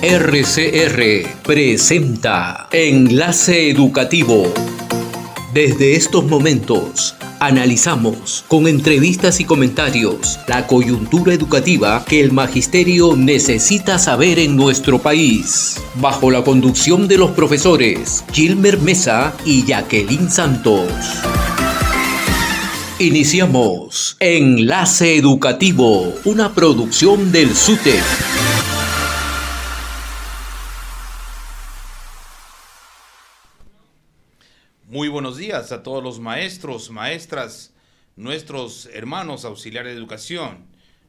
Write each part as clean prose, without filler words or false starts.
RCR presenta Enlace Educativo. Desde estos momentos analizamos con entrevistas y comentarios la coyuntura educativa que el magisterio necesita saber en nuestro país, bajo la conducción de los profesores Gilmer Mesa y Jacqueline Santos. Iniciamos Enlace Educativo, una producción del SUTEP. Muy buenos días a todos los maestros, maestras, nuestros hermanos auxiliares de educación,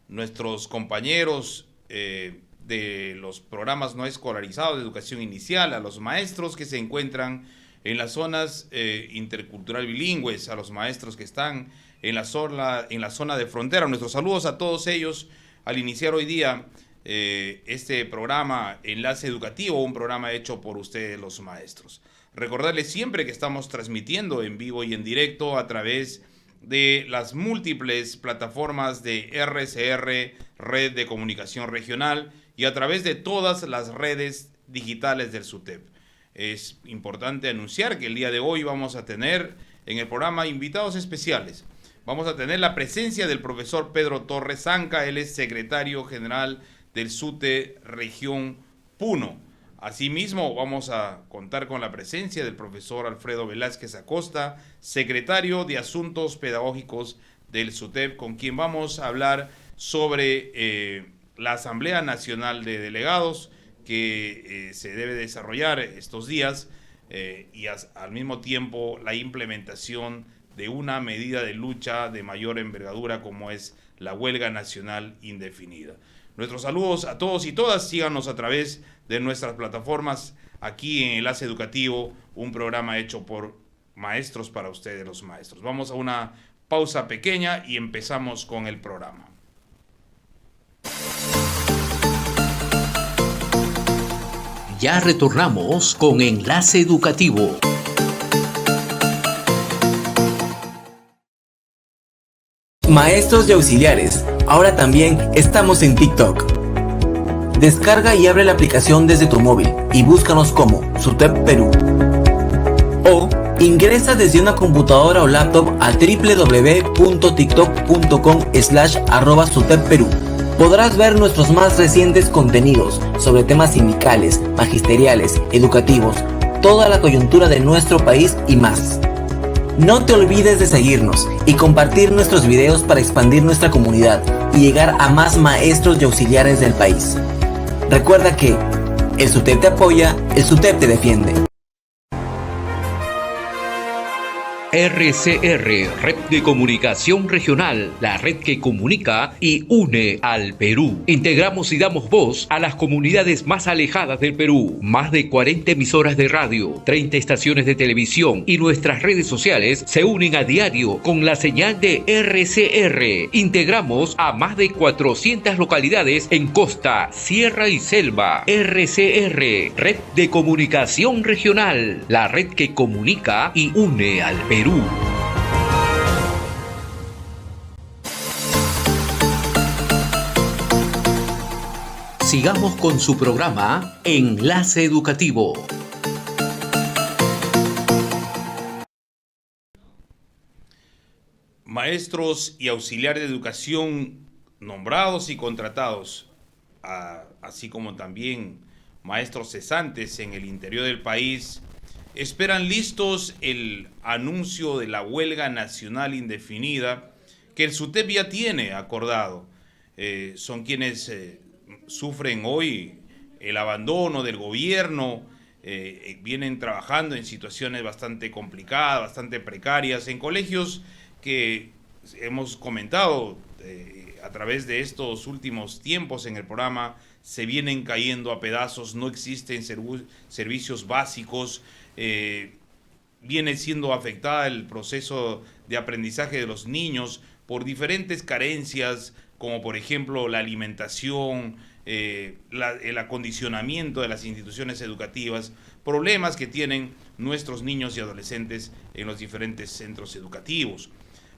nuestros compañeros de los programas no escolarizados de educación inicial, a los maestros que se encuentran en las zonas intercultural bilingües, a los maestros que están en la zona de frontera. Nuestros saludos a todos ellos al iniciar hoy día este programa Enlace Educativo, un programa hecho por ustedes los maestros. Recordarles siempre que estamos transmitiendo en vivo y en directo a través de las múltiples plataformas de RCR, Red de Comunicación Regional, y a través de todas las redes digitales del SUTEP. Es importante anunciar que el día de hoy vamos a tener en el programa invitados especiales. Vamos a tener la presencia del profesor Pedro Torres Zanca. Él es secretario general del SUTE Región Puno. Asimismo, vamos a contar con la presencia del profesor Alfredo Velázquez Acosta, secretario de Asuntos Pedagógicos del SUTEP, con quien vamos a hablar sobre la Asamblea Nacional de Delegados que se debe desarrollar estos días y al mismo tiempo la implementación de una medida de lucha de mayor envergadura como es la huelga nacional indefinida. Nuestros saludos a todos y todas. Síganos a través de nuestras plataformas aquí en Enlace Educativo, un programa hecho por maestros para ustedes los maestros. Vamos a una pausa pequeña y empezamos con el programa. Ya retornamos con Enlace Educativo. Maestros y auxiliares, ahora también estamos en TikTok. Descarga y abre la aplicación desde tu móvil y búscanos como SUTEP Perú. O ingresa desde una computadora o laptop a www.tiktok.com/@SUTEP Perú. Podrás ver nuestros más recientes contenidos sobre temas sindicales, magisteriales, educativos, toda la coyuntura de nuestro país y más. No te olvides de seguirnos y compartir nuestros videos para expandir nuestra comunidad y llegar a más maestros y auxiliares del país. Recuerda que el SUTEP te apoya, el SUTEP te defiende. RCR, Red de Comunicación Regional, la red que comunica y une al Perú. Integramos y damos voz a las comunidades más alejadas del Perú. Más de 40 emisoras de radio, 30 estaciones de televisión y nuestras redes sociales se unen a diario con la señal de RCR. Integramos a más de 400 localidades en costa, sierra y selva. RCR, Red de Comunicación Regional, la red que comunica y une al Perú. Sigamos con su programa Enlace Educativo. Maestros y auxiliares de educación nombrados y contratados, así como también maestros cesantes en el interior del país, esperan listos el anuncio de la huelga nacional indefinida que el SUTEP ya tiene acordado. Son quienes sufren hoy el abandono del gobierno, vienen trabajando en situaciones bastante complicadas, bastante precarias, en colegios que hemos comentado a través de estos últimos tiempos en el programa, se vienen cayendo a pedazos, no existen servicios básicos, viene siendo afectada el proceso de aprendizaje de los niños por diferentes carencias, como por ejemplo la alimentación, el acondicionamiento de las instituciones educativas, problemas que tienen nuestros niños y adolescentes en los diferentes centros educativos.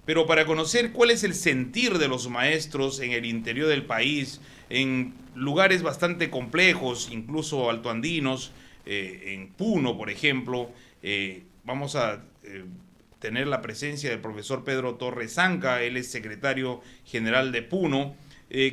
pero para conocer cuál es el sentir de los maestros en el interior del país, en lugares bastante complejos, incluso altoandinos, en Puno, por ejemplo, vamos a tener la presencia del profesor Pedro Torres Zanca. Él es secretario general de Puno,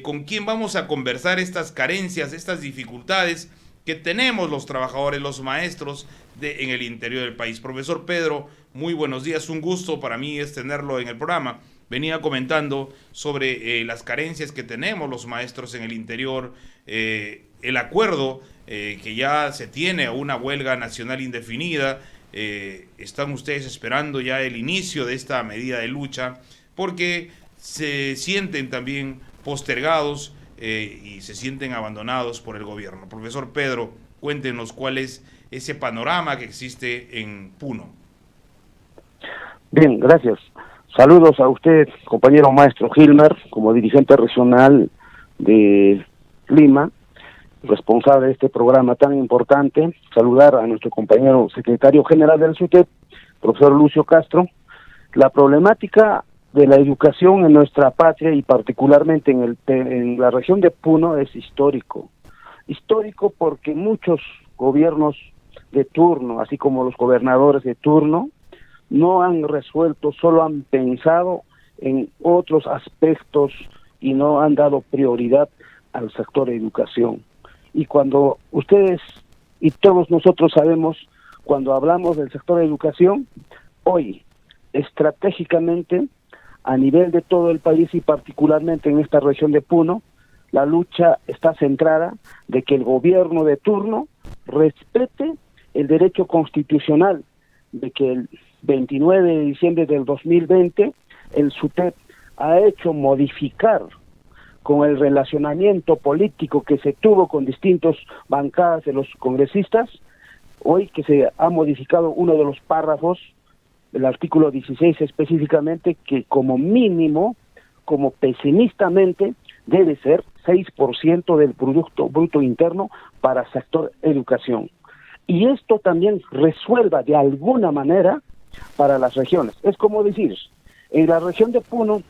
con quien vamos a conversar estas carencias, estas dificultades que tenemos los trabajadores, los maestros en el interior del país. Profesor Pedro, muy buenos días, un gusto para mí es tenerlo en el programa. Venía comentando sobre las carencias que tenemos los maestros en el interior, el acuerdo que ya se tiene a una huelga nacional indefinida. Están ustedes esperando ya el inicio de esta medida de lucha porque se sienten también postergados y se sienten abandonados por el gobierno. Profesor Pedro, cuéntenos cuál es ese panorama que existe en Puno. Bien, gracias. Saludos a usted, compañero maestro Gilmer, como dirigente regional de Lima, responsable de este programa tan importante. Saludar a nuestro compañero secretario general del SUTEP, profesor Lucio Castro. La problemática de la educación en nuestra patria y particularmente en la región de Puno es histórico. Histórico porque muchos gobiernos de turno, así como los gobernadores de turno, no han resuelto, solo han pensado en otros aspectos y no han dado prioridad al sector de educación. Y cuando ustedes y todos nosotros sabemos, cuando hablamos del sector de educación, hoy, estratégicamente, a nivel de todo el país y particularmente en esta región de Puno, la lucha está centrada de que el gobierno de turno respete el derecho constitucional de que el 29 de diciembre del 2020 el SUTEP ha hecho modificar con el relacionamiento político que se tuvo con distintas bancadas de los congresistas, hoy que se ha modificado uno de los párrafos del artículo 16 específicamente, que como mínimo, como pesimistamente, debe ser 6% del Producto Bruto Interno para sector educación. Y esto también resuelva de alguna manera para las regiones. Es como decir, en la región de Puno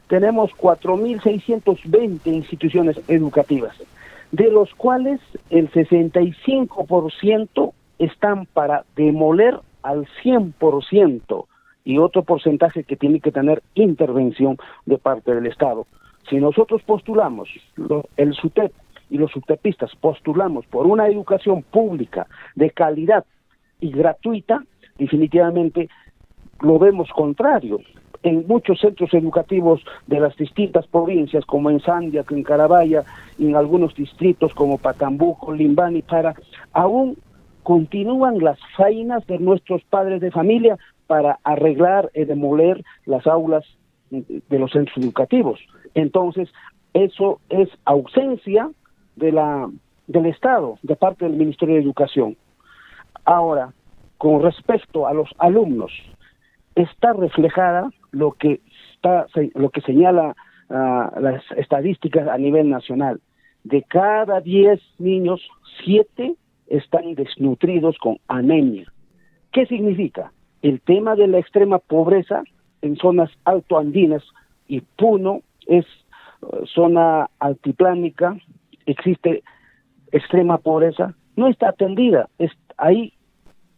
tenemos 4.620 instituciones educativas, de los cuales el 65% están para demoler al 100% y otro porcentaje que tiene que tener intervención de parte del Estado. Si nosotros postulamos, el SUTEP y los SUTEPistas postulamos por una educación pública de calidad y gratuita, definitivamente lo vemos contrario. En muchos centros educativos de las distintas provincias, como en Sandia, en Carabaya, y en algunos distritos como Patambuco, Limbani, Para, aún continúan las faenas de nuestros padres de familia para arreglar y demoler las aulas de los centros educativos. Entonces, eso es ausencia del Estado, de parte del Ministerio de Educación. Ahora, con respecto a los alumnos, está reflejada lo que señala las estadísticas a nivel nacional. De cada 10 niños, 7 están desnutridos con anemia. ¿Qué significa? El tema de la extrema pobreza en zonas altoandinas, y Puno es zona altiplánica, existe extrema pobreza, no está atendida, hay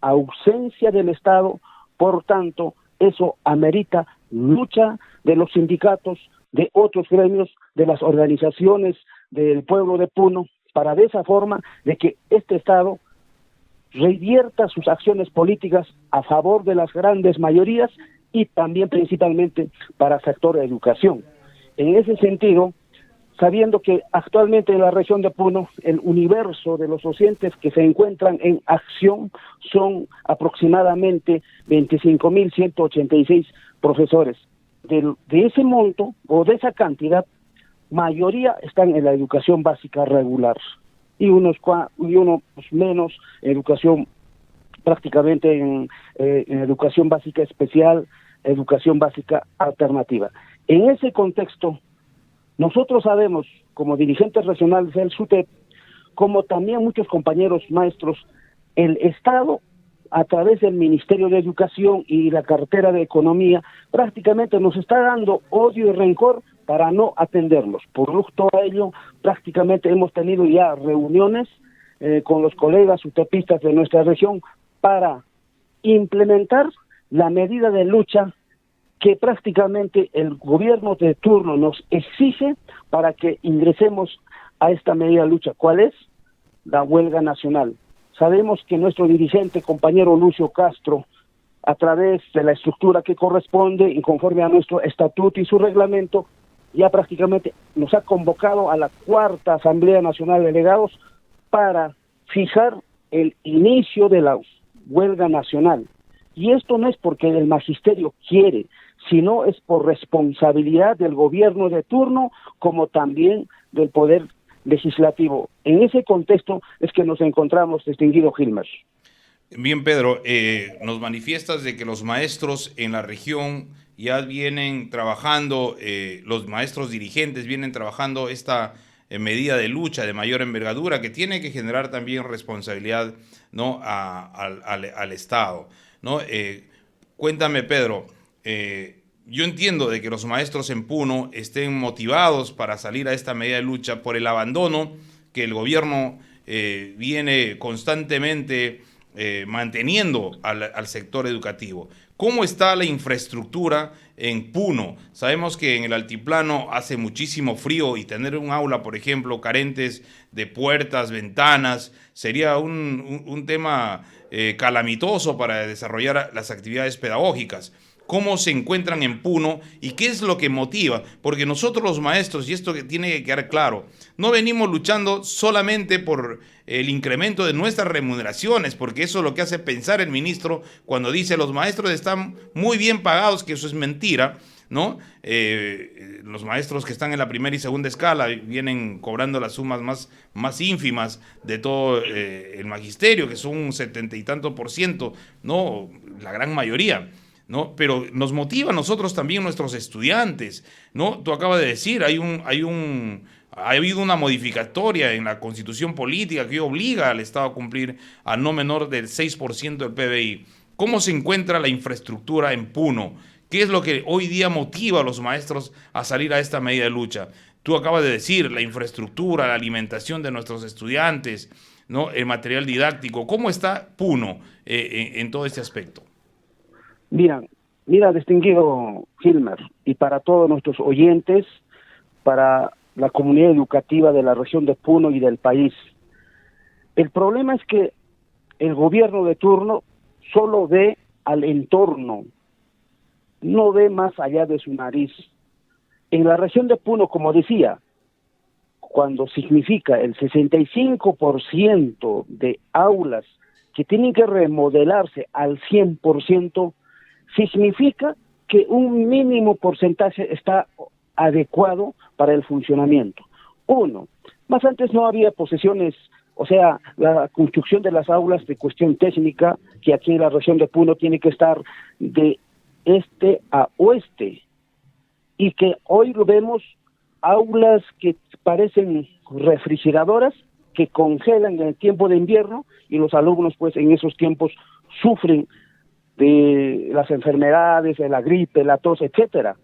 ausencia del Estado, por tanto, eso amerita lucha de los sindicatos, de otros gremios, de las organizaciones del pueblo de Puno, para de esa forma de que este Estado revierta sus acciones políticas a favor de las grandes mayorías y también principalmente para el sector de educación. En ese sentido, sabiendo que actualmente en la región de Puno el universo de los docentes que se encuentran en acción son aproximadamente 25.186 profesores. De ese monto o de esa cantidad, mayoría están en la educación básica regular y unos menos en educación, prácticamente en educación básica especial, educación básica alternativa. En ese contexto, nosotros sabemos, como dirigentes regionales del SUTEP, como también muchos compañeros maestros, el Estado a través del Ministerio de Educación y la cartera de Economía, prácticamente nos está dando odio y rencor para no atenderlos. Producto a ello, prácticamente hemos tenido ya reuniones con los colegas utopistas de nuestra región para implementar la medida de lucha que prácticamente el gobierno de turno nos exige para que ingresemos a esta medida de lucha. ¿Cuál es? La huelga nacional. Sabemos que nuestro dirigente, compañero Lucio Castro, a través de la estructura que corresponde y conforme a nuestro estatuto y su reglamento, ya prácticamente nos ha convocado a la 4ª Asamblea Nacional de Delegados para fijar el inicio de la huelga nacional. Y esto no es porque el magisterio quiere, sino es por responsabilidad del gobierno de turno, como también del poder legislativo. En ese contexto es que nos encontramos, distinguido Gilmer. Bien, Pedro, nos manifiestas de que los maestros en la región ya vienen trabajando, los maestros dirigentes vienen trabajando esta medida de lucha de mayor envergadura que tiene que generar también responsabilidad, ¿no?, al Estado, ¿no? Cuéntame, Pedro, yo entiendo de que los maestros en Puno estén motivados para salir a esta medida de lucha por el abandono que el gobierno viene constantemente manteniendo al sector educativo. ¿Cómo está la infraestructura en Puno? Sabemos que en el altiplano hace muchísimo frío y tener un aula, por ejemplo, carentes de puertas, ventanas, sería un tema calamitoso para desarrollar las actividades pedagógicas. ¿Cómo se encuentran en Puno y qué es lo que motiva? Porque nosotros los maestros, y esto que tiene que quedar claro, no venimos luchando solamente por el incremento de nuestras remuneraciones, porque eso es lo que hace pensar el ministro cuando dice los maestros están muy bien pagados, que eso es mentira, ¿no? Los maestros que están en la primera y segunda escala vienen cobrando las sumas más ínfimas de todo el magisterio, que son un 70 y tanto %, ¿no? La gran mayoría, ¿no? Pero nos motiva a nosotros también nuestros estudiantes, ¿no? Tú acabas de decir, ha habido una modificatoria en la Constitución política que obliga al Estado a cumplir a no menor del 6% del PBI. ¿Cómo se encuentra la infraestructura en Puno? ¿Qué es lo que hoy día motiva a los maestros a salir a esta medida de lucha? Tú acabas de decir, la infraestructura, la alimentación de nuestros estudiantes, ¿no? El material didáctico. ¿Cómo está Puno en todo este aspecto? Mira, distinguido Gilmer, y para todos nuestros oyentes, para la comunidad educativa de la región de Puno y del país, el problema es que el gobierno de turno solo ve al entorno, no ve más allá de su nariz. En la región de Puno, como decía, cuando significa el 65% de aulas que tienen que remodelarse al 100%, significa que un mínimo porcentaje está adecuado para el funcionamiento. Uno, más antes no había posesiones, o sea, la construcción de las aulas de cuestión técnica, que aquí en la región de Puno tiene que estar de este a oeste, y que hoy lo vemos, aulas que parecen refrigeradoras, que congelan en el tiempo de invierno, y los alumnos pues en esos tiempos sufren de las enfermedades, de la gripe, la tos, etcétera.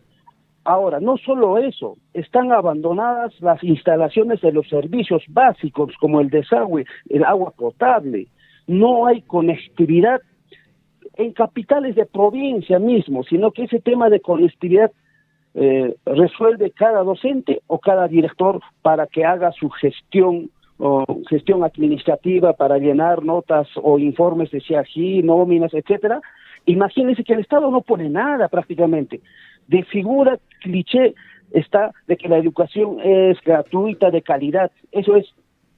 Ahora, no solo eso, están abandonadas las instalaciones de los servicios básicos, como el desagüe, el agua potable. No hay conectividad en capitales de provincia mismo, sino que ese tema de conectividad resuelve cada docente o cada director para que haga su gestión administrativa, para llenar notas o informes de CIAGI, nóminas, etcétera. Imagínense que el Estado no pone nada prácticamente. De figura cliché está de que la educación es gratuita, de calidad. Eso es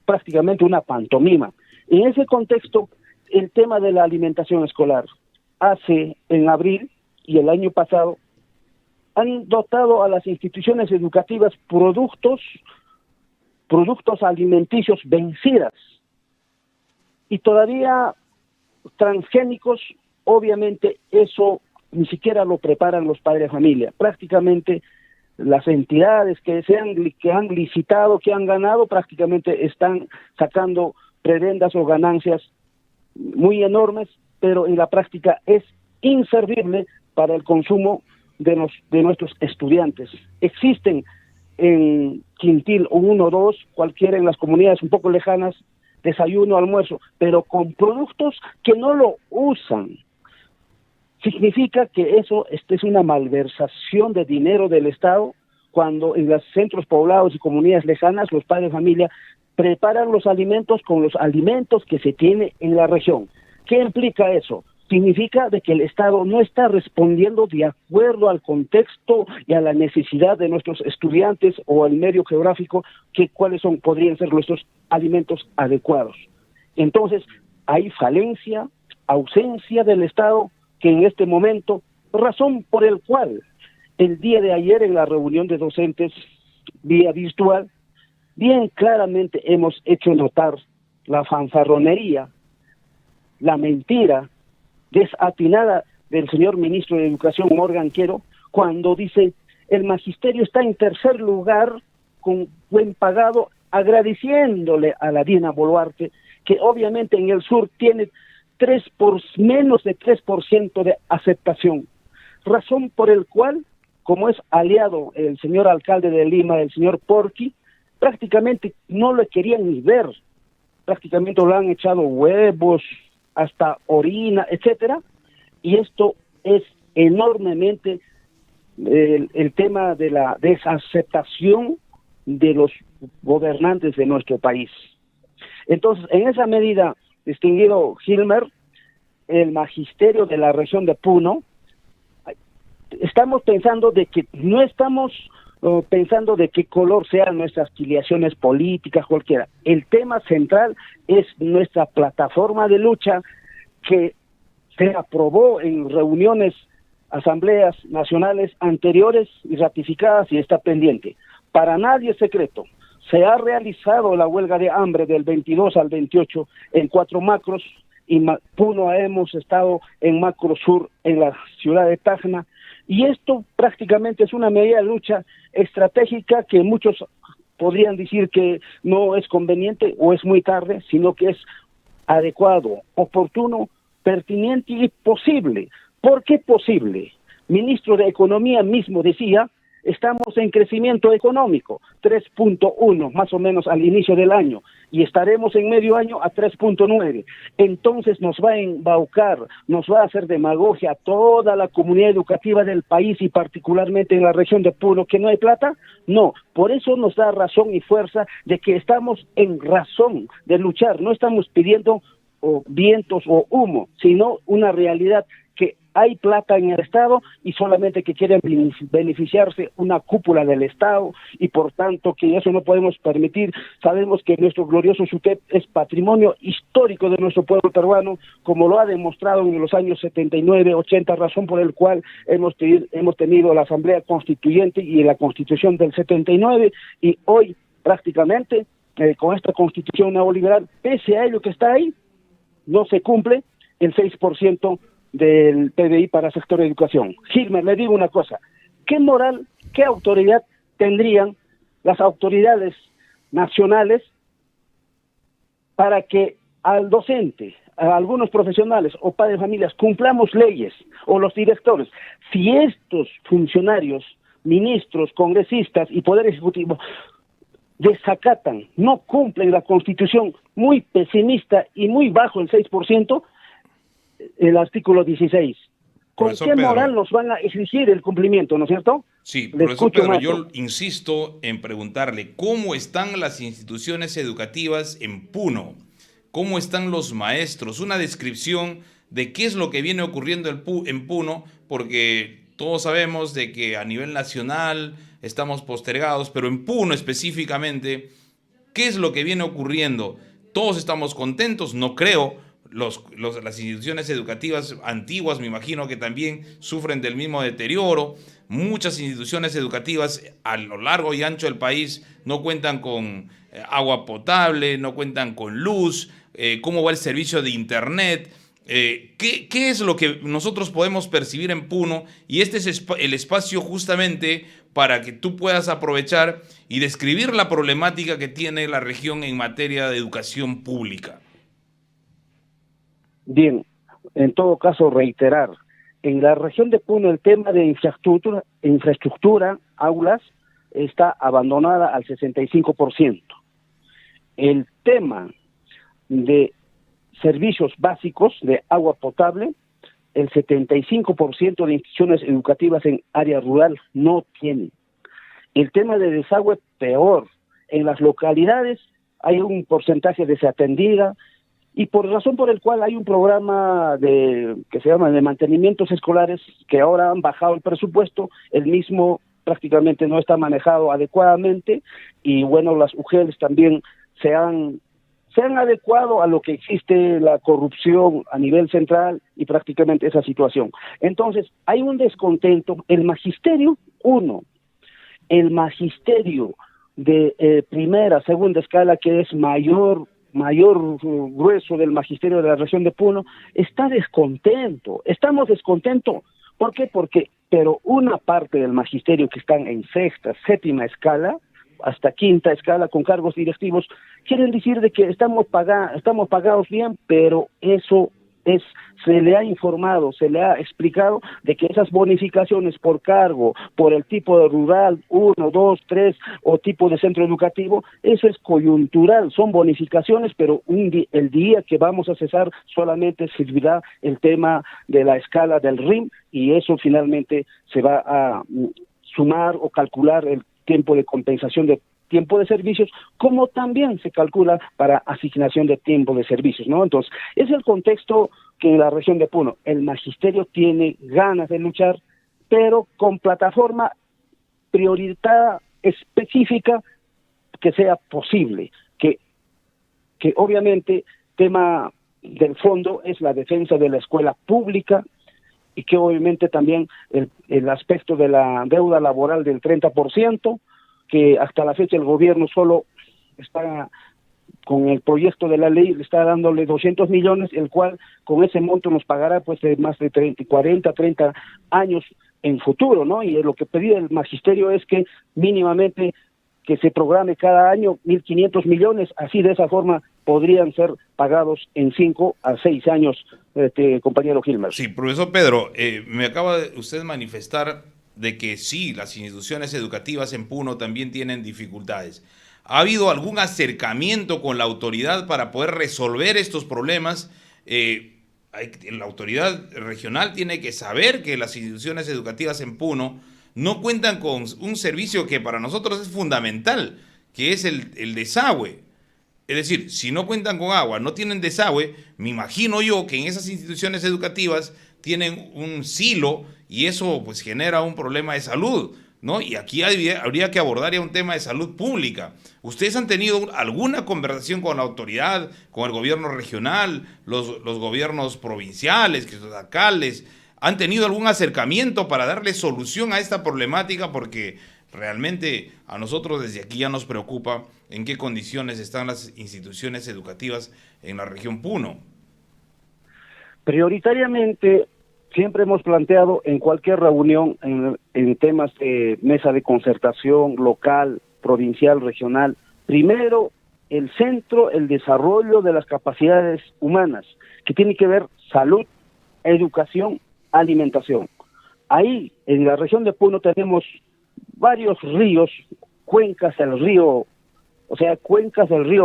prácticamente una pantomima. En ese contexto, el tema de la alimentación escolar. En abril y el año pasado, han dotado a las instituciones educativas productos alimenticios vencidas. Y todavía transgénicos, obviamente eso ni siquiera lo preparan los padres de familia. Prácticamente las entidades que han licitado, que han ganado, prácticamente están sacando prebendas o ganancias muy enormes pero en la práctica es inservible para el consumo de nuestros estudiantes. Existen en Quintil 1 o 2, cualquiera en las comunidades un poco lejanas, desayuno, almuerzo, pero con productos que no lo usan. Significa que eso es una malversación de dinero del Estado, cuando en los centros poblados y comunidades lejanas los padres de familia preparan los alimentos con los alimentos que se tiene en la región. ¿Qué implica eso? Significa de que el Estado no está respondiendo de acuerdo al contexto y a la necesidad de nuestros estudiantes o al medio geográfico, que cuáles podrían ser nuestros alimentos adecuados. Entonces, hay falencia, ausencia del Estado, que en este momento, razón por el cual el día de ayer en la reunión de docentes vía virtual, bien claramente hemos hecho notar la fanfarronería, la mentira desatinada del señor ministro de Educación Morgan Quero, cuando dice el magisterio está en tercer lugar con buen pagado, agradeciéndole a la Dina Boluarte, que obviamente en el sur tiene menos de 3% de aceptación, razón por el cual, como es aliado el señor alcalde de Lima, el señor Porqui, prácticamente no lo querían ni ver, prácticamente lo han echado huevos, hasta orina, etcétera, y esto es enormemente el tema de la desaceptación de los gobernantes de nuestro país. Entonces, en esa medida, distinguido Hilmer, el magisterio de la región de Puno, estamos pensando de que no estamos pensando de qué color sean nuestras afiliaciones políticas, cualquiera. El tema central es nuestra plataforma de lucha que se aprobó en reuniones, asambleas nacionales anteriores y ratificadas y está pendiente. Para nadie es secreto. Se ha realizado la huelga de hambre del 22 al 28 en 4 macros y Puno hemos estado en macro sur en la ciudad de Tacna. Y esto prácticamente es una medida de lucha estratégica que muchos podrían decir que no es conveniente o es muy tarde, sino que es adecuado, oportuno, pertinente y posible. ¿Por qué posible? Ministro de Economía mismo decía, estamos en crecimiento económico, 3.1 más o menos al inicio del año, y estaremos en medio año a 3.9. Entonces nos va a embaucar, nos va a hacer demagogia a toda la comunidad educativa del país y particularmente en la región de Puno, que no hay plata. No, por eso nos da razón y fuerza de que estamos en razón de luchar, no estamos pidiendo vientos o humo, sino una realidad que hay plata en el Estado y solamente que quieren beneficiarse una cúpula del Estado y por tanto que eso no podemos permitir. Sabemos que nuestro glorioso SUTEP es patrimonio histórico de nuestro pueblo peruano, como lo ha demostrado en los años 79, 80, razón por el cual hemos tenido la Asamblea Constituyente y la Constitución del 79 y hoy prácticamente con esta Constitución neoliberal, pese a ello que está ahí, no se cumple el 6% del PBI para el sector de educación. Hilmer, le digo una cosa, ¿qué moral, qué autoridad tendrían las autoridades nacionales para que al docente, a algunos profesionales o padres de familias cumplamos leyes o los directores? Si estos funcionarios, ministros, congresistas y Poder Ejecutivo desacatan, no cumplen la Constitución, muy pesimista y muy bajo el 6%, el artículo 16. ¿Con Profesor qué Pedro, moral nos van a exigir el cumplimiento, no es cierto? Sí, Le profesor escucho, Pedro, maestro. yo insisto en preguntarle cómo están las instituciones educativas en Puno, cómo están los maestros, una descripción de qué es lo que viene ocurriendo en Puno, porque todos sabemos de que a nivel nacional estamos postergados, pero en Puno específicamente, ¿qué es lo que viene ocurriendo? Todos estamos contentos, no creo. Las instituciones educativas antiguas me imagino que también sufren del mismo deterioro. Muchas instituciones educativas a lo largo y ancho del país no cuentan con agua potable, no cuentan con luz. ¿Cómo va el servicio de internet? ¿Qué es lo que nosotros podemos percibir en Puno? Y este es el espacio justamente para que tú puedas aprovechar y describir la problemática que tiene la región en materia de educación pública. Bien, en todo caso reiterar, en la región de Puno el tema de infraestructura, aulas, está abandonada al 65%. El tema de servicios básicos de agua potable, el 75% de instituciones educativas en área rural no tienen. El tema de desagüe, peor. En las localidades hay un porcentaje desatendida, y por razón por el cual hay un programa que se llama de mantenimientos escolares, que ahora han bajado el presupuesto, el mismo prácticamente no está manejado adecuadamente, y bueno, las UGELs también se han adecuado a lo que existe la corrupción a nivel central y prácticamente esa situación. Entonces, hay un descontento. El magisterio de primera, segunda escala, que es mayor grueso del magisterio de la región de Puno, está descontento. Estamos descontentos. ¿Por qué? Pero una parte del magisterio que están en sexta, séptima escala, hasta quinta escala con cargos directivos, quieren decir de que estamos pagados bien, pero eso se le ha informado, se le ha explicado de que esas bonificaciones por cargo, por el tipo de rural, 1, 2, 3 o tipo de centro educativo, eso es coyuntural, son bonificaciones, pero el día que vamos a cesar solamente servirá el tema de la escala del RIM, y eso finalmente se va a sumar o calcular el tiempo de compensación de tiempo de servicios, como también se calcula para asignación de tiempo de servicios, ¿no? Entonces, es el contexto que en la región de Puno el magisterio tiene ganas de luchar, pero con plataforma prioritada específica que sea posible, que obviamente tema del fondo es la defensa de la escuela pública, y que obviamente también el aspecto de la deuda laboral del 30%, que hasta la fecha el gobierno solo está con el proyecto de la ley, le está dándole 200 millones, el cual con ese monto nos pagará pues de más de 30 años en futuro, ¿no? Y lo que pedía el magisterio es que mínimamente que se programe cada año 1.500 millones, así de esa forma podrían ser pagados en 5 a 6 años, compañero Gilmer. Sí, profesor Pedro, me acaba de usted manifestar de que sí, las instituciones educativas en Puno también tienen dificultades. ¿Ha habido algún acercamiento con la autoridad para poder resolver estos problemas? La autoridad regional tiene que saber que las instituciones educativas en Puno no cuentan con un servicio que para nosotros es fundamental, que es el desagüe. Es decir, si no cuentan con agua, no tienen desagüe, me imagino yo que en esas instituciones educativas tienen un silo y eso pues genera un problema de salud, ¿no? Y aquí habría que abordar ya un tema de salud pública. ¿Ustedes han tenido alguna conversación con la autoridad, con el gobierno regional, los gobiernos provinciales, que los alcaldes? ¿Han tenido algún acercamiento para darle solución a esta problemática? Porque realmente a nosotros desde aquí ya nos preocupa en qué condiciones están las instituciones educativas en la región Puno. Prioritariamente, siempre hemos planteado en cualquier reunión en temas de mesa de concertación local, provincial, regional, primero el centro, el desarrollo de las capacidades humanas, que tiene que ver salud, educación, alimentación. Ahí, en la región de Puno, tenemos varios ríos, cuencas del río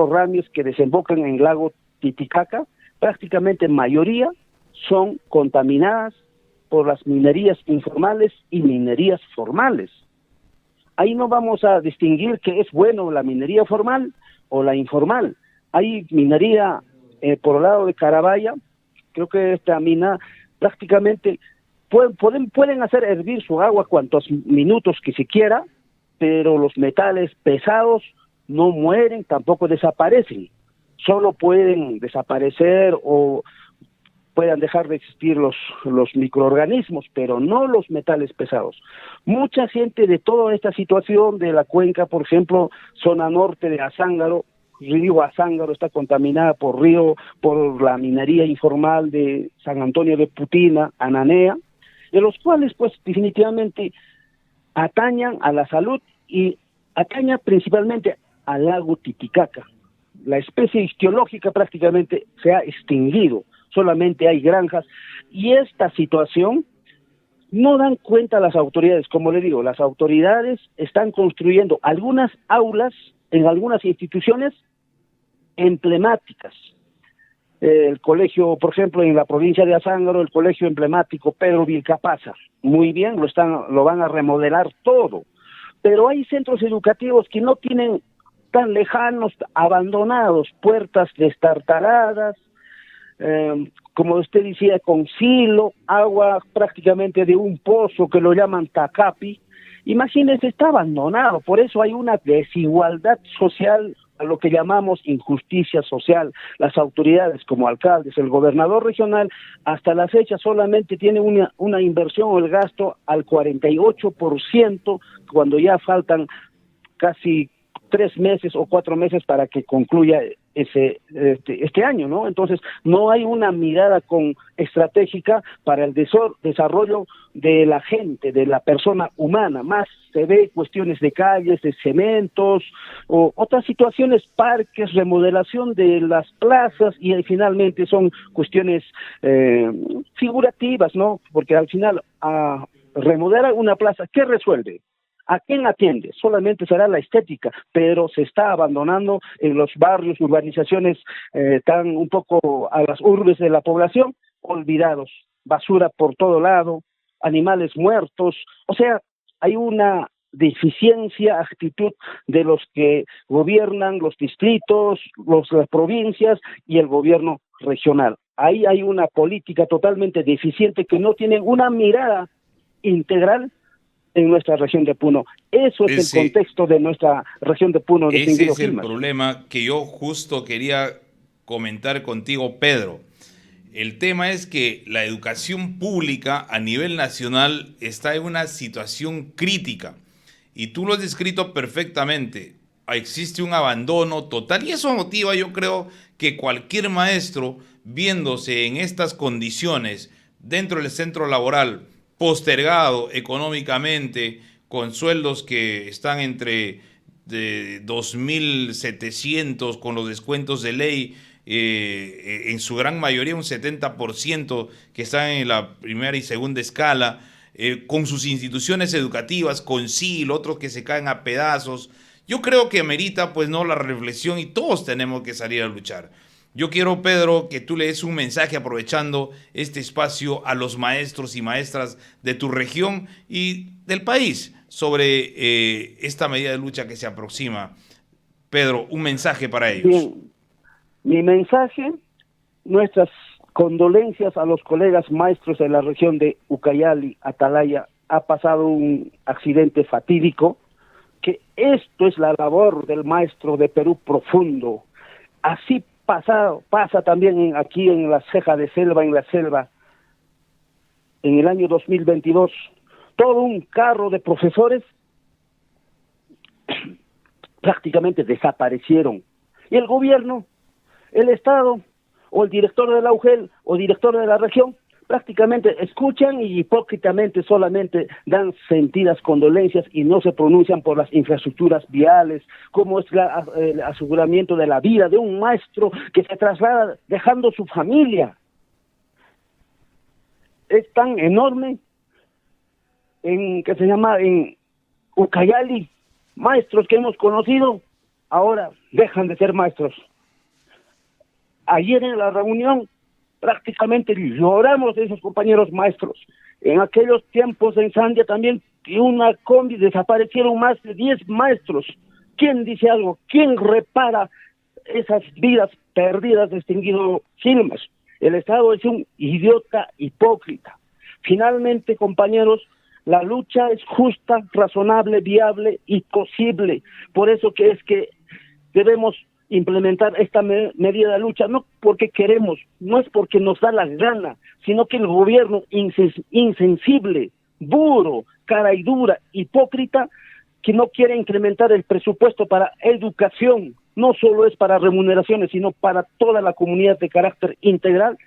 Ramírez que desembocan en el lago Titicaca, prácticamente mayoría son contaminadas por las minerías informales y minerías formales. Ahí no vamos a distinguir qué es bueno, la minería formal o la informal. Hay minería por el lado de Carabaya, creo que esta mina prácticamente pueden hacer hervir su agua cuantos minutos que se quiera, pero los metales pesados no mueren, tampoco desaparecen. Solo pueden desaparecer o puedan dejar de existir los microorganismos, pero no los metales pesados. Mucha gente de toda esta situación de la cuenca, por ejemplo, zona norte de Azángaro, río Azángaro está contaminada por la minería informal de San Antonio de Putina, Ananea, de los cuales pues definitivamente atañan a la salud y atañan principalmente al lago Titicaca. La especie ictiológica prácticamente se ha extinguido. solamente hay granjas, y esta situación no dan cuenta las autoridades. Como le digo, las autoridades están construyendo algunas aulas en algunas instituciones emblemáticas. El colegio, por ejemplo, en la provincia de Azángaro, el colegio emblemático Pedro Vilcapasa, muy bien, lo van a remodelar todo, pero hay centros educativos que no tienen, tan lejanos, abandonados, puertas destartaladas, como usted decía, con silo, agua prácticamente de un pozo que lo llaman tacapi. Imagínense, está abandonado, por eso hay una desigualdad social, a lo que llamamos injusticia social. Las autoridades como alcaldes, el gobernador regional, hasta la fecha solamente tiene una inversión o el gasto al 48%, cuando ya faltan casi 3 meses o 4 meses para que concluya este año, ¿no? Entonces, no hay una mirada estratégica para el desarrollo de la gente, de la persona humana. Más se ve cuestiones de calles, de cementos, o otras situaciones, parques, remodelación de las plazas, y finalmente son cuestiones figurativas, ¿no? Porque al final, remodelar una plaza, ¿qué resuelve? ¿A quién atiende? Solamente será la estética, pero se está abandonando en los barrios, urbanizaciones tan un poco a las urbes de la población, olvidados, basura por todo lado, animales muertos. O sea, hay una deficiencia, actitud de los que gobiernan los distritos, las provincias y el gobierno regional. Ahí hay una política totalmente deficiente, que no tienen una mirada integral en nuestra región de Puno. Eso es el contexto de nuestra región de Puno. Ese es el problema que yo justo quería comentar contigo, Pedro. El tema es que la educación pública a nivel nacional está en una situación crítica, y tú lo has descrito perfectamente. Existe un abandono total, y eso motiva, yo creo, que cualquier maestro, viéndose en estas condiciones dentro del centro laboral, postergado económicamente, con sueldos que están entre de 2.700 con los descuentos de ley, en su gran mayoría un 70% que están en la primera y segunda escala, con sus instituciones educativas, con SIL, otros que se caen a pedazos. Yo creo que amerita, pues, no, la reflexión, y todos tenemos que salir a luchar. Yo quiero, Pedro, que tú le des un mensaje, aprovechando este espacio, a los maestros y maestras de tu región y del país sobre esta medida de lucha que se aproxima. Pedro, un mensaje para ellos. Bien, mi mensaje, nuestras condolencias a los colegas maestros de la región de Ucayali, Atalaya. Ha pasado un accidente fatídico, que esto es la labor del maestro de Perú profundo. Así pasa también aquí en la ceja de selva, en la selva, en el año 2022, todo un carro de profesores prácticamente desaparecieron. Y el gobierno, el Estado, o el director de la UGEL, o director de la región, prácticamente escuchan y hipócritamente solamente dan sentidas condolencias y no se pronuncian por las infraestructuras viales, como es el aseguramiento de la vida de un maestro que se traslada dejando su familia. Es tan enorme en Ucayali, maestros que hemos conocido, ahora dejan de ser maestros. Ayer en la reunión prácticamente lloramos de esos compañeros maestros. En aquellos tiempos en Sandia también, y una combi, desaparecieron más de 10 maestros. ¿Quién dice algo? ¿Quién repara esas vidas perdidas, distinguido Gilmas? El Estado es un idiota hipócrita. Finalmente, compañeros, la lucha es justa, razonable, viable y posible. Por eso es que debemos implementar esta medida de lucha, no porque queremos, no es porque nos da la gana, sino que el gobierno insensible, duro, cara y dura, hipócrita, que no quiere incrementar el presupuesto para educación, no solo es para remuneraciones, sino para toda la comunidad de carácter integral.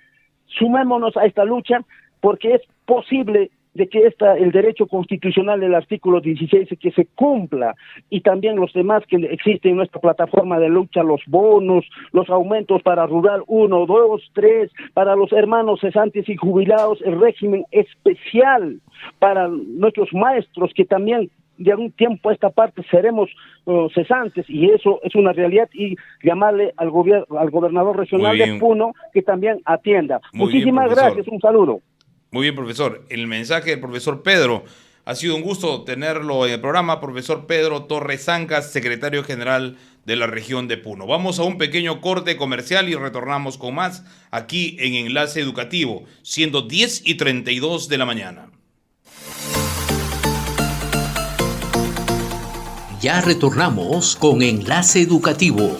Sumémonos a esta lucha, porque es posible de que el derecho constitucional del artículo 16 que se cumpla, y también los demás que existen en nuestra plataforma de lucha, los bonos, los aumentos para rural 1, 2, 3, para los hermanos cesantes y jubilados, el régimen especial para nuestros maestros que también de algún tiempo a esta parte seremos cesantes, y eso es una realidad, y llamarle al gobernador regional de Puno que también atienda. Muchísimas gracias, un saludo. Muy bien, profesor. El mensaje del profesor Pedro. Ha sido un gusto tenerlo en el programa, profesor Pedro Torres Zancas, secretario general de la región de Puno. Vamos a un pequeño corte comercial y retornamos con más aquí en Enlace Educativo, siendo 10:32 de la mañana. Ya retornamos con Enlace Educativo.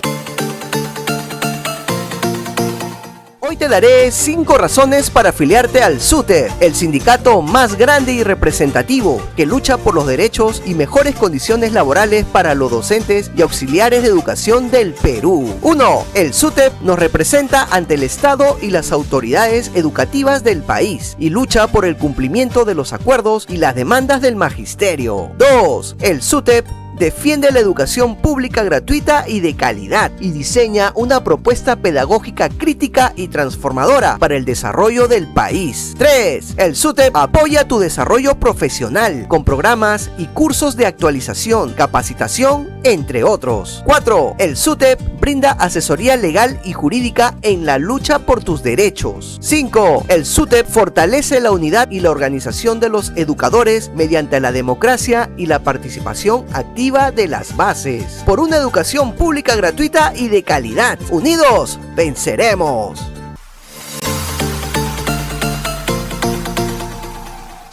Hoy te daré 5 razones para afiliarte al SUTEP, el sindicato más grande y representativo que lucha por los derechos y mejores condiciones laborales para los docentes y auxiliares de educación del Perú. 1. El SUTEP nos representa ante el Estado y las autoridades educativas del país y lucha por el cumplimiento de los acuerdos y las demandas del magisterio. 2. El SUTEP defiende la educación pública gratuita y de calidad y diseña una propuesta pedagógica crítica y transformadora para el desarrollo del país. 3. El SUTEP apoya tu desarrollo profesional con programas y cursos de actualización, capacitación, entre otros. 4. El SUTEP brinda asesoría legal y jurídica en la lucha por tus derechos. 5. El SUTEP fortalece la unidad y la organización de los educadores mediante la democracia y la participación activa de las bases, por una educación pública gratuita y de calidad. Unidos, venceremos.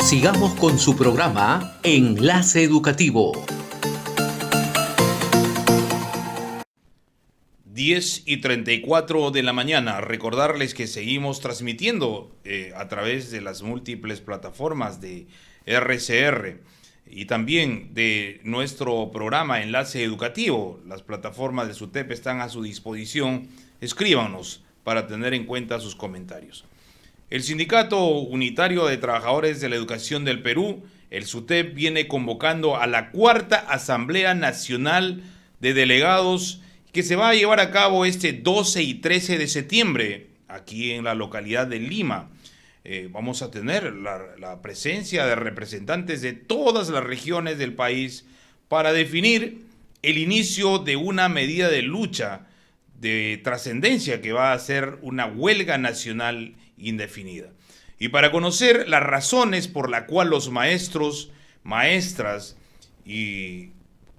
Sigamos con su programa Enlace Educativo. 10:34 de la mañana. Recordarles que seguimos transmitiendo a través de las múltiples plataformas de RCR y también de nuestro programa Enlace Educativo. Las plataformas de SUTEP están a su disposición. Escríbanos para tener en cuenta sus comentarios. El Sindicato Unitario de Trabajadores de la Educación del Perú, el SUTEP, viene convocando a la 4ª Asamblea Nacional de Delegados que se va a llevar a cabo este 12 y 13 de septiembre aquí en la localidad de Lima. Vamos a tener la presencia de representantes de todas las regiones del país para definir el inicio de una medida de lucha de trascendencia que va a ser una huelga nacional indefinida. Y para conocer las razones por las cuales los maestros, maestras y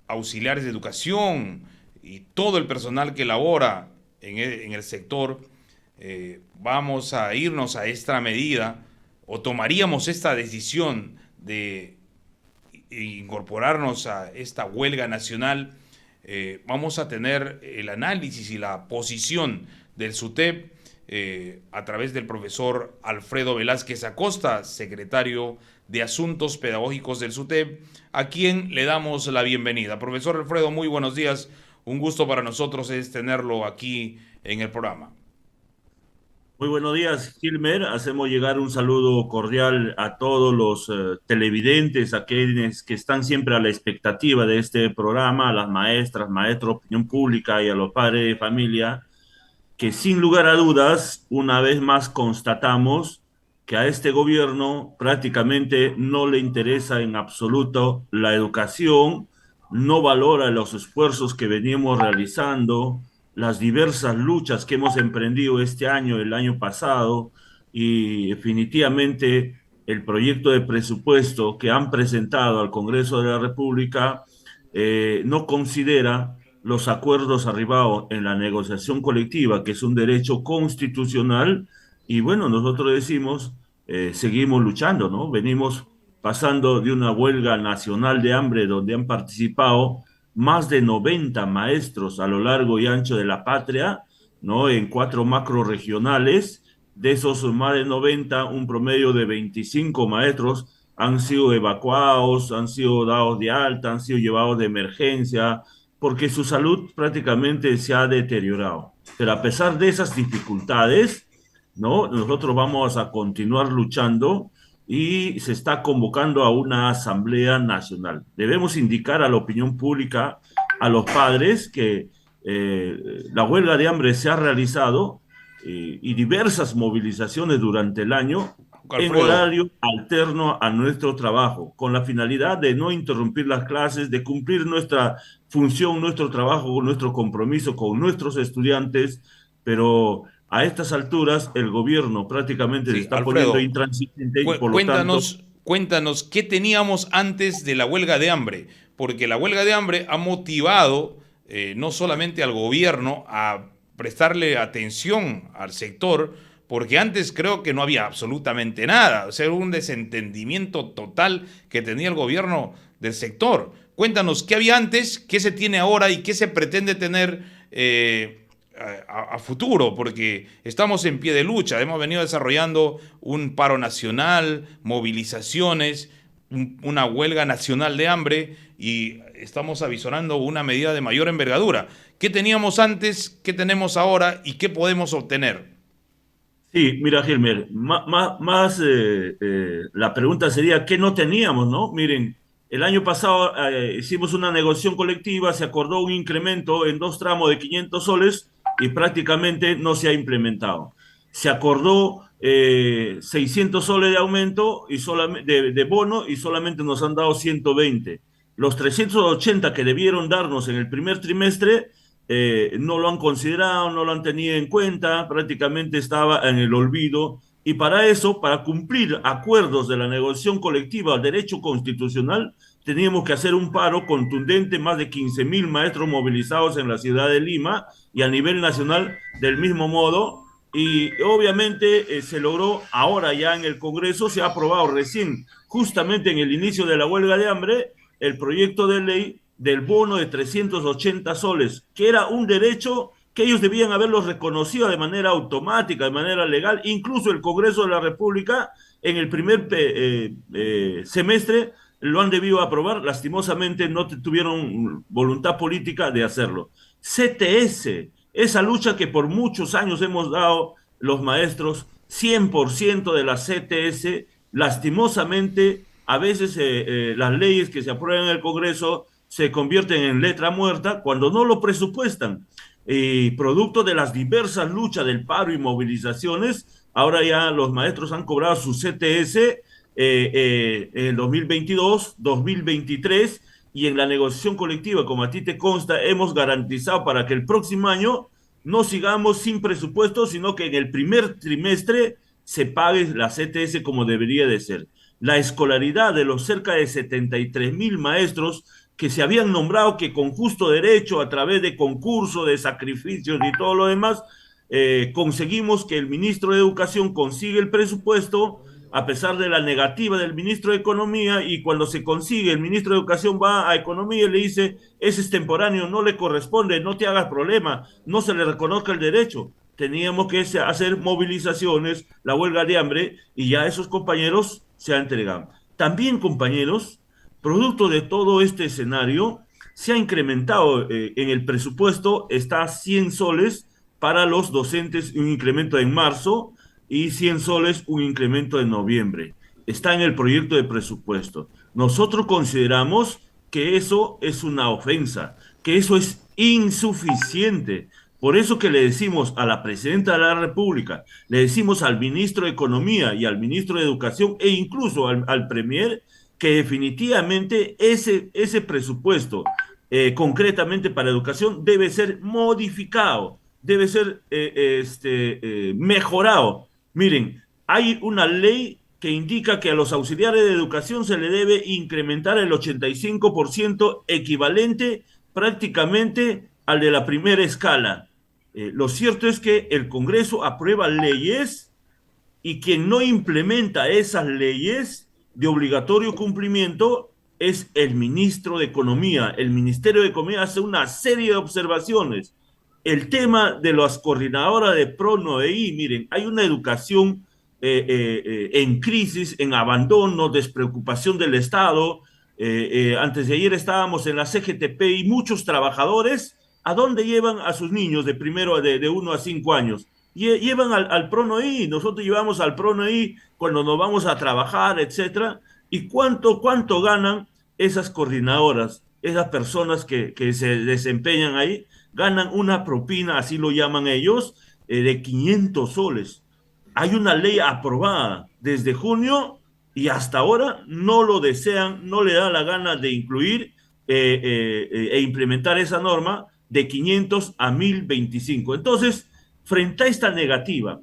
auxiliares de educación y todo el personal que labora en el sector, vamos a irnos a esta medida o tomaríamos esta decisión de incorporarnos a esta huelga nacional. Vamos a tener el análisis y la posición del SUTEP a través del profesor Alfredo Velázquez Acosta, secretario de Asuntos Pedagógicos del SUTEP, a quien le damos la bienvenida. Profesor Alfredo, muy buenos días. Un gusto para nosotros es tenerlo aquí en el programa. Muy buenos días, Gilmer. Hacemos llegar un saludo cordial a todos los televidentes, a quienes que están siempre a la expectativa de este programa, a las maestras, maestros, opinión pública y a los padres de familia, que sin lugar a dudas, una vez más constatamos que a este gobierno prácticamente no le interesa en absoluto la educación, no valora los esfuerzos que venimos realizando, las diversas luchas que hemos emprendido este año, el año pasado, y definitivamente el proyecto de presupuesto que han presentado al Congreso de la República no considera los acuerdos arribados en la negociación colectiva, que es un derecho constitucional, y bueno, nosotros decimos, seguimos luchando, ¿no? Venimos pasando de una huelga nacional de hambre donde han participado más de 90 maestros a lo largo y ancho de la patria, ¿no? En 4 macroregionales. De esos más de 90, un promedio de 25 maestros han sido evacuados, han sido dados de alta, han sido llevados de emergencia, porque su salud prácticamente se ha deteriorado. Pero a pesar de esas dificultades, ¿no? Nosotros vamos a continuar luchando y se está convocando a una asamblea nacional. Debemos indicar a la opinión pública, a los padres, que la huelga de hambre se ha realizado y diversas movilizaciones durante el año en Alfredo, horario alterno a nuestro trabajo, con la finalidad de no interrumpir las clases, de cumplir nuestra función, nuestro trabajo, nuestro compromiso con nuestros estudiantes, pero a estas alturas el gobierno prácticamente se sí, está poniendo Alfredo, intransigente y por lo tanto, cuéntanos qué teníamos antes de la huelga de hambre, porque la huelga de hambre ha motivado no solamente al gobierno a prestarle atención al sector, porque antes creo que no había absolutamente nada, o sea, era un desentendimiento total que tenía el gobierno del sector. Cuéntanos qué había antes, qué se tiene ahora y qué se pretende tener a futuro, porque estamos en pie de lucha, hemos venido desarrollando un paro nacional, movilizaciones, una huelga nacional de hambre y estamos avisorando una medida de mayor envergadura. ¿Qué teníamos antes, qué tenemos ahora y qué podemos obtener? sí, mira, Gilmer, más la pregunta sería, ¿qué no teníamos, no? Miren, el año pasado hicimos una negociación colectiva, se acordó un incremento en dos tramos de 500 soles y prácticamente no se ha implementado. Se acordó 600 soles de aumento y de bono y solamente nos han dado 120. Los 380 que debieron darnos en el primer trimestre no lo han considerado, no lo han tenido en cuenta, prácticamente estaba en el olvido. Y para eso, para cumplir acuerdos de la negociación colectiva al derecho constitucional, teníamos que hacer un paro contundente, más de 15.000 maestros movilizados en la ciudad de Lima y a nivel nacional del mismo modo. Y obviamente se logró ahora ya en el Congreso, se ha aprobado recién, justamente en el inicio de la huelga de hambre, el proyecto de ley del bono de 380 soles, que era un derecho que ellos debían haberlo reconocido de manera automática, de manera legal. Incluso el Congreso de la República en el primer semestre lo han debido aprobar, lastimosamente no tuvieron voluntad política de hacerlo. CTS, esa lucha que por muchos años hemos dado los maestros, 100% de la CTS, lastimosamente, a veces las leyes que se aprueban en el Congreso se convierten en letra muerta cuando no lo presupuestan. Producto de las diversas luchas del paro y movilizaciones, ahora ya los maestros han cobrado su CTS en 2022, 2023, y en la negociación colectiva, como a ti te consta, hemos garantizado para que el próximo año no sigamos sin presupuesto, sino que en el primer trimestre se pague la CTS como debería de ser. La escolaridad de los cerca de 73.000 maestros que se habían nombrado que con justo derecho, a través de concursos, de sacrificios y todo lo demás, conseguimos que el ministro de Educación consiga el presupuesto, a pesar de la negativa del ministro de Economía, y cuando se consigue, el ministro de Educación va a Economía y le dice, ese es temporáneo, no le corresponde, no te hagas problema, no se le reconozca el derecho. Teníamos que hacer movilizaciones, la huelga de hambre, y ya esos compañeros se han entregado. También, compañeros, producto de todo este escenario, se ha incrementado en el presupuesto, está 100 soles para los docentes, un incremento en marzo, y 100 soles un incremento en noviembre. Está en el proyecto de presupuesto. Nosotros consideramos que eso es una ofensa, que eso es insuficiente. Por eso que le decimos a la presidenta de la República, le decimos al ministro de Economía y al ministro de Educación e incluso al premier, que definitivamente ese presupuesto concretamente para educación debe ser modificado, debe ser mejorado. Miren, hay una ley que indica que a los auxiliares de educación se le debe incrementar el 85% equivalente prácticamente al de la primera escala. Lo cierto es que el Congreso aprueba leyes y quien no implementa esas leyes de obligatorio cumplimiento es el ministro de Economía. El Ministerio de Economía hace una serie de observaciones. El tema de las coordinadoras de PRONOEI, miren, hay una educación en crisis, en abandono, despreocupación del Estado. Antes de ayer estábamos en la CGTP y muchos trabajadores, ¿a dónde llevan a sus niños de primero de 1 a 5 años? llevan al PRONOI, nosotros llevamos al PRONOI cuando nos vamos a trabajar, etcétera, y cuánto ganan esas coordinadoras, esas personas que se desempeñan ahí, ganan una propina, así lo llaman ellos, de 500 soles. Hay una ley aprobada desde junio y hasta ahora no lo desean, no le da la gana de incluir e implementar esa norma de 500 a 1025. Entonces, frente a esta negativa,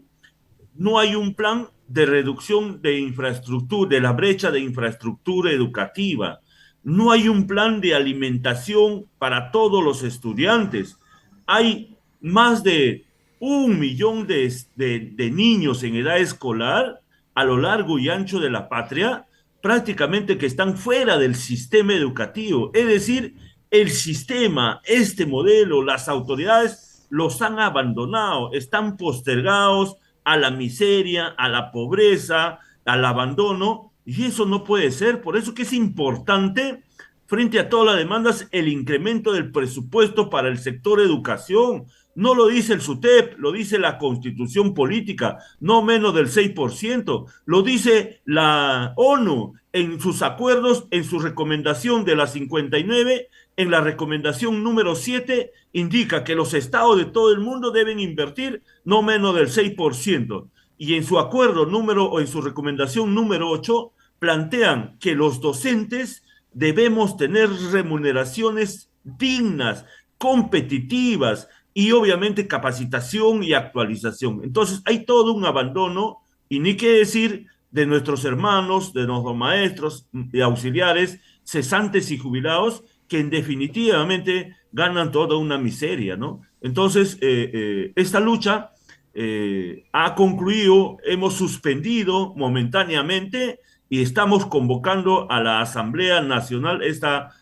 no hay un plan de reducción de infraestructura, de la brecha de infraestructura educativa. No hay un plan de alimentación para todos los estudiantes. Hay más de 1 millón de niños en edad escolar a lo largo y ancho de la patria, prácticamente que están fuera del sistema educativo. Es decir, el sistema, este modelo, las autoridades los han abandonado, están postergados a la miseria, a la pobreza, al abandono, y eso no puede ser. Por eso que es importante, frente a todas las demandas, el incremento del presupuesto para el sector educación. No lo dice el SUTEP, lo dice la Constitución Política, no menos del 6%. Lo dice la ONU en sus acuerdos, en su recomendación de la 59, en la recomendación número 7, indica que los estados de todo el mundo deben invertir no menos del 6%. Y en su acuerdo número, o en su recomendación número 8, plantean que los docentes debemos tener remuneraciones dignas, competitivas, y obviamente capacitación y actualización. Entonces hay todo un abandono, y ni qué decir de nuestros hermanos, de nuestros maestros y auxiliares, cesantes y jubilados, que definitivamente ganan toda una miseria, ¿no? Entonces, esta lucha ha concluido, hemos suspendido momentáneamente y estamos convocando a la Asamblea Nacional, esta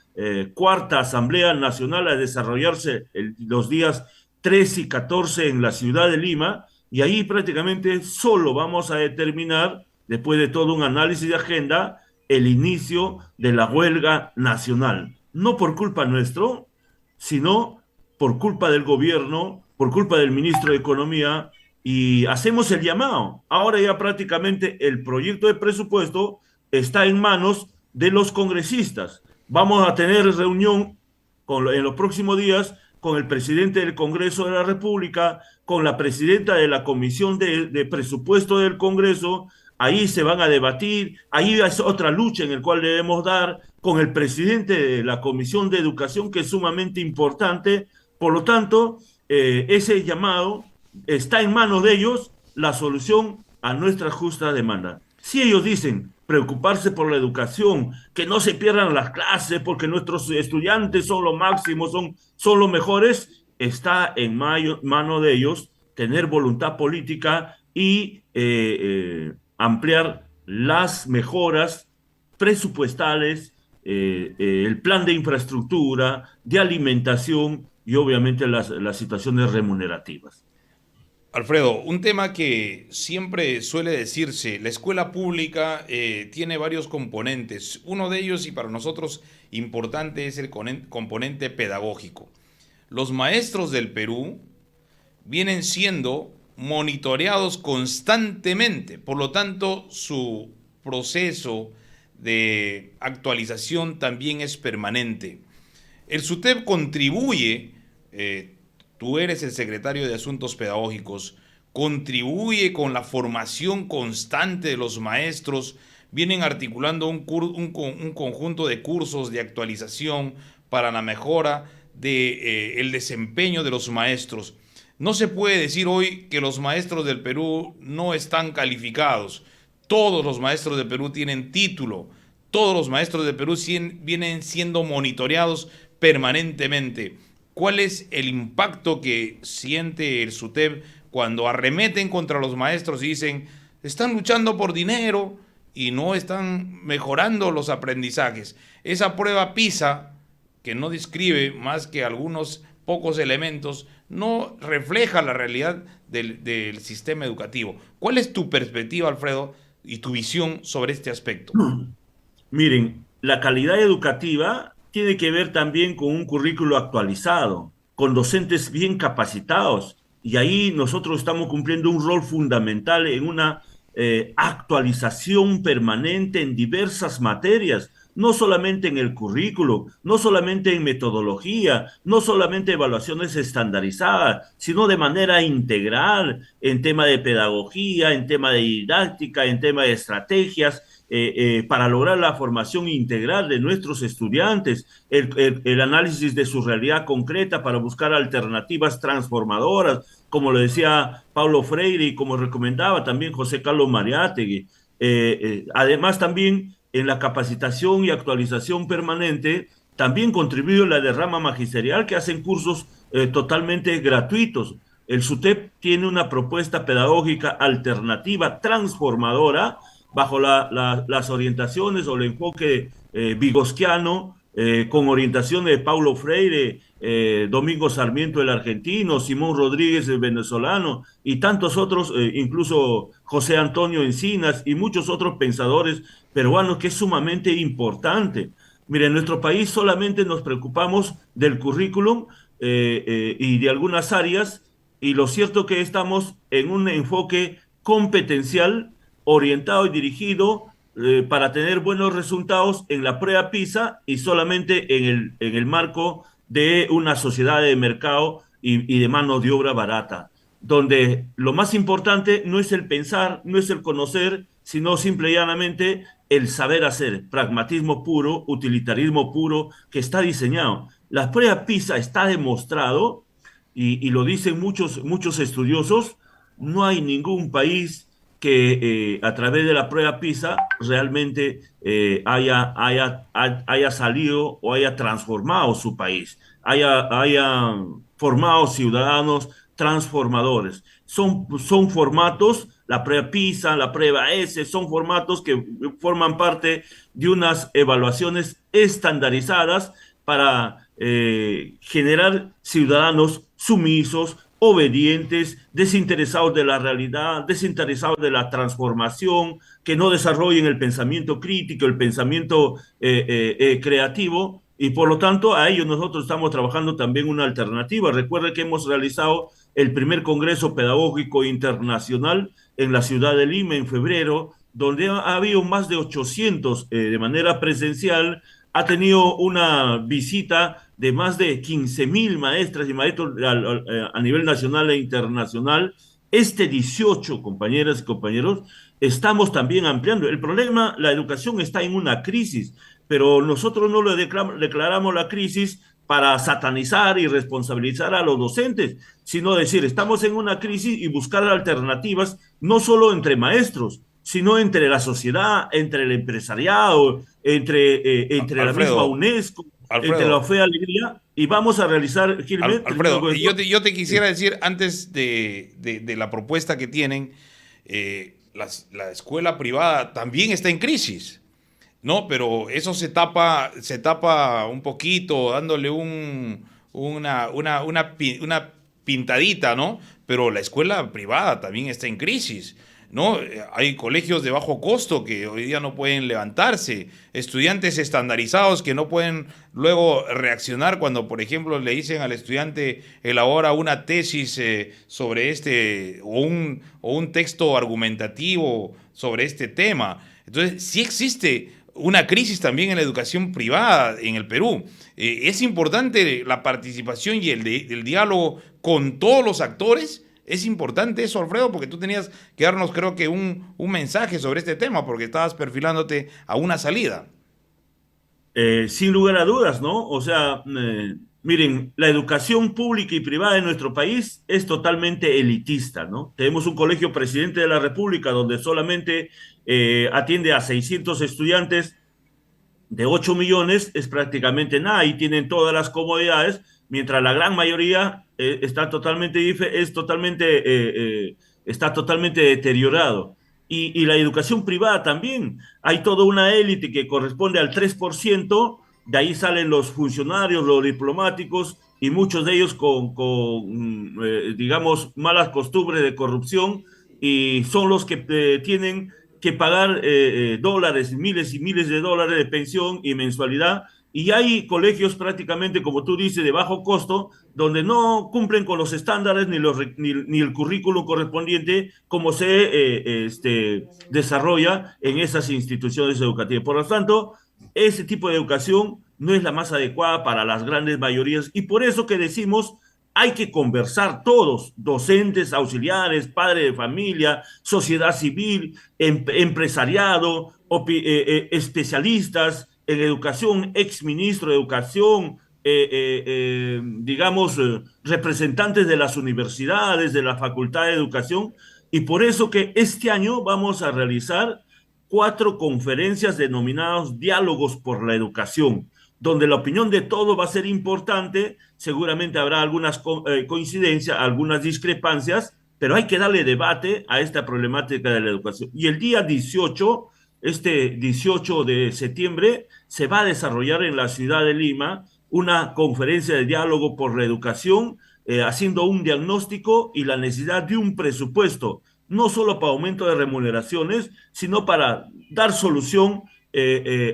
cuarta Asamblea Nacional, a desarrollarse los días 13 y 14 en la ciudad de Lima, y ahí prácticamente solo vamos a determinar, después de todo un análisis de agenda, el inicio de la huelga nacional. No por culpa nuestro, sino por culpa del gobierno, por culpa del ministro de Economía, y hacemos el llamado. Ahora ya prácticamente el proyecto de presupuesto está en manos de los congresistas. Vamos a tener reunión en los próximos días con el presidente del Congreso de la República, con la presidenta de la Comisión de Presupuesto del Congreso. Ahí se van a debatir, ahí es otra lucha en la cual debemos dar, con el presidente de la Comisión de Educación, que es sumamente importante. Por lo tanto, ese llamado está en manos de ellos, la solución a nuestra justa demanda. Si ellos dicen preocuparse por la educación, que no se pierdan las clases porque nuestros estudiantes son lo máximo, son los mejores, está en mano de ellos tener voluntad política y ampliar las mejoras presupuestales, el plan de infraestructura, de alimentación y obviamente las situaciones remunerativas. Alfredo, un tema que siempre suele decirse, la escuela pública tiene varios componentes. Uno de ellos, y para nosotros importante, es el componente pedagógico. Los maestros del Perú vienen siendo monitoreados constantemente, por lo tanto su proceso de actualización también es permanente. El SUTEP contribuye, tú eres el secretario de Asuntos Pedagógicos, contribuye con la formación constante de los maestros, vienen articulando un conjunto de cursos de actualización para la mejora del desempeño de los maestros. No se puede decir hoy que los maestros del Perú no están calificados. Todos los maestros del Perú tienen título. Todos los maestros del Perú vienen siendo monitoreados permanentemente. ¿Cuál es el impacto que siente el SUTEP cuando arremeten contra los maestros y dicen, están luchando por dinero y no están mejorando los aprendizajes? Esa prueba PISA, que no describe más que algunos pocos elementos, no refleja la realidad del sistema educativo. ¿Cuál es tu perspectiva, Alfredo, y tu visión sobre este aspecto? Miren, la calidad educativa tiene que ver también con un currículo actualizado, con docentes bien capacitados, y ahí nosotros estamos cumpliendo un rol fundamental en una actualización permanente en diversas materias, no solamente en el currículo, no solamente en metodología, no solamente evaluaciones estandarizadas, sino de manera integral en tema de pedagogía, en tema de didáctica, en tema de estrategias, para lograr la formación integral de nuestros estudiantes, el análisis de su realidad concreta para buscar alternativas transformadoras, como lo decía Paulo Freire y como recomendaba también José Carlos Mariátegui. Además, también en la capacitación y actualización permanente, también contribuye la derrama magisterial que hacen cursos totalmente gratuitos. El SUTEP tiene una propuesta pedagógica alternativa transformadora bajo las orientaciones o el enfoque vigosquiano, con orientación de Paulo Freire, Domingo Sarmiento el argentino, Simón Rodríguez el venezolano y tantos otros, incluso José Antonio Encinas y muchos otros pensadores peruanos, que es sumamente importante. Mire, en nuestro país solamente nos preocupamos del currículum y de algunas áreas, y lo cierto es que estamos en un enfoque competencial orientado y dirigido para tener buenos resultados en la prueba PISA y solamente en el marco de una sociedad de mercado y de mano de obra barata, donde lo más importante no es el pensar, no es el conocer, sino simple y llanamente el saber hacer, pragmatismo puro, utilitarismo puro, que está diseñado. La prueba PISA está demostrado, y lo dicen muchos estudiosos, no hay ningún país que a través de la prueba PISA realmente haya salido o haya transformado su país, haya formado ciudadanos transformadores. Son formatos, la prueba PISA, la prueba S, son formatos que forman parte de unas evaluaciones estandarizadas para generar ciudadanos sumisos, obedientes, desinteresados de la realidad, desinteresados de la transformación, que no desarrollen el pensamiento crítico, el pensamiento creativo, y por lo tanto a ello nosotros estamos trabajando también una alternativa. Recuerde que hemos realizado el primer Congreso Pedagógico Internacional en la ciudad de Lima en febrero, donde ha habido más de 800 de manera presencial. Ha tenido una visita de más de 15,000 maestras y maestros a nivel nacional e internacional. Este 18, compañeras y compañeros, estamos también ampliando. El problema, la educación está en una crisis, pero nosotros no le declaramos la crisis para satanizar y responsabilizar a los docentes, sino decir, estamos en una crisis y buscar alternativas, no solo entre maestros, sino entre la sociedad, entre el empresariado, entre la misma UNESCO, Alfredo, entre la Fe Alegría, y vamos a realizar, Gilbert, Alfredo, yo te quisiera decir, antes de la propuesta que tienen, la escuela privada también está en crisis, ¿no? Pero eso se tapa un poquito, dándole una pintadita, ¿no? Pero la escuela privada también está en crisis, ¿no? Hay colegios de bajo costo que hoy día no pueden levantarse, estudiantes estandarizados que no pueden luego reaccionar cuando, por ejemplo, le dicen al estudiante elabora una tesis sobre o un texto argumentativo sobre este tema. Entonces, sí existe una crisis también en la educación privada en el Perú. Es importante la participación y el diálogo con todos los actores. Es importante eso, Alfredo, porque tú tenías que darnos, creo que, un mensaje sobre este tema, porque estabas perfilándote a una salida. Sin lugar a dudas, ¿no? O sea, miren, la educación pública y privada en nuestro país es totalmente elitista, ¿no? Tenemos un colegio presidente de la República donde solamente atiende a 600 estudiantes de 8 millones, es prácticamente nada, y tienen todas las comodidades, mientras la gran mayoría está totalmente deteriorado. Y la educación privada también. Hay toda una élite que corresponde al 3%, de ahí salen los funcionarios, los diplomáticos, y muchos de ellos digamos, malas costumbres de corrupción, y son los que tienen que pagar dólares, miles y miles de dólares de pensión y mensualidad y hay colegios prácticamente, como tú dices, de bajo costo, donde no cumplen con los estándares ni el currículum correspondiente como se desarrolla en esas instituciones educativas. Por lo tanto, ese tipo de educación no es la más adecuada para las grandes mayorías, y por eso que decimos hay que conversar todos, docentes, auxiliares, padres de familia, sociedad civil, empresariado, especialistas en educación, exministro de educación, digamos, representantes de las universidades, de la Facultad de Educación, y por eso que este año vamos a realizar 4 conferencias denominadas Diálogos por la Educación, donde la opinión de todos va a ser importante. Seguramente habrá algunas coincidencias, algunas discrepancias, pero hay que darle debate a esta problemática de la educación. Y el día 18, este 18 de septiembre, se va a desarrollar en la ciudad de Lima una conferencia de diálogo por la educación, haciendo un diagnóstico y la necesidad de un presupuesto, no solo para aumento de remuneraciones, sino para dar solución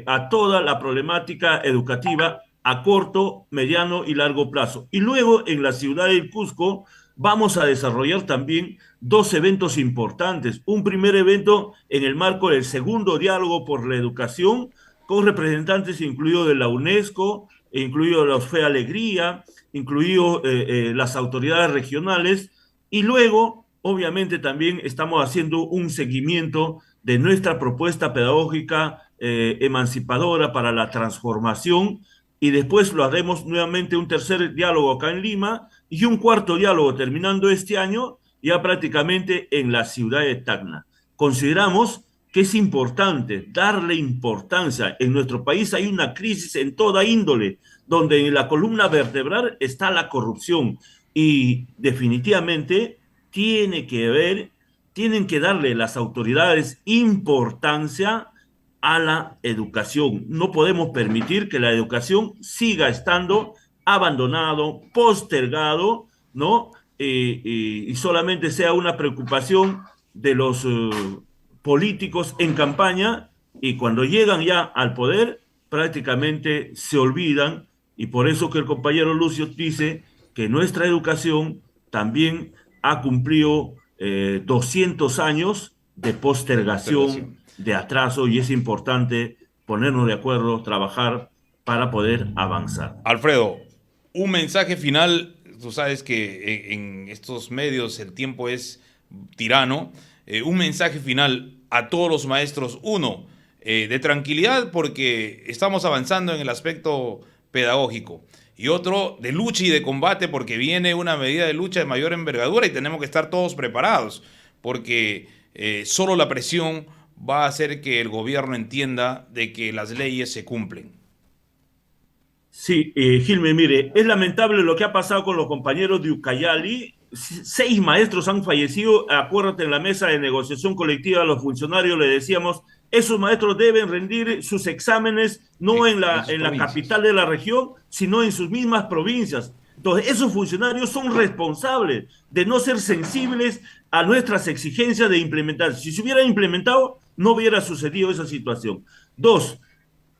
a toda la problemática educativa a corto, mediano y largo plazo. Y luego en la ciudad del Cusco vamos a desarrollar también 2 eventos importantes. Un primer evento en el marco del segundo diálogo por la educación, con representantes incluidos de la UNESCO, incluido la FE Alegría, incluido las autoridades regionales, y luego, obviamente, también estamos haciendo un seguimiento de nuestra propuesta pedagógica emancipadora para la transformación, y después lo haremos nuevamente un tercer diálogo acá en Lima y un cuarto diálogo terminando este año ya prácticamente en la ciudad de Tacna. Consideramos que es importante darle importancia. En nuestro país hay una crisis en toda índole, donde en la columna vertebral está la corrupción, y definitivamente tienen que darle las autoridades importancia a la educación. No podemos permitir que la educación siga estando abandonado, postergado, ¿no? Y solamente sea una preocupación de los políticos en campaña, y cuando llegan ya al poder prácticamente se olvidan, y por eso que el compañero Lucio dice que nuestra educación también ha cumplido 200 años de postergación, de atraso, y es importante ponernos de acuerdo, trabajar para poder avanzar. Alfredo, un mensaje final. Tú sabes que en estos medios el tiempo es tirano. Un mensaje final a todos los maestros. Uno, de tranquilidad porque estamos avanzando en el aspecto pedagógico. Y otro, de lucha y de combate porque viene una medida de lucha de mayor envergadura y tenemos que estar todos preparados porque solo la presión va a hacer que el gobierno entienda de que las leyes se cumplen. Sí, Gilme, mire, es lamentable lo que ha pasado con los compañeros de Ucayali. 6 maestros han fallecido. Acuérdate, en la mesa de negociación colectiva a los funcionarios le decíamos, esos maestros deben rendir sus exámenes no en la capital de la región, sino en sus mismas provincias. Entonces, esos funcionarios son responsables de no ser sensibles a nuestras exigencias de implementar. Si se hubiera implementado, no hubiera sucedido esa situación. 2,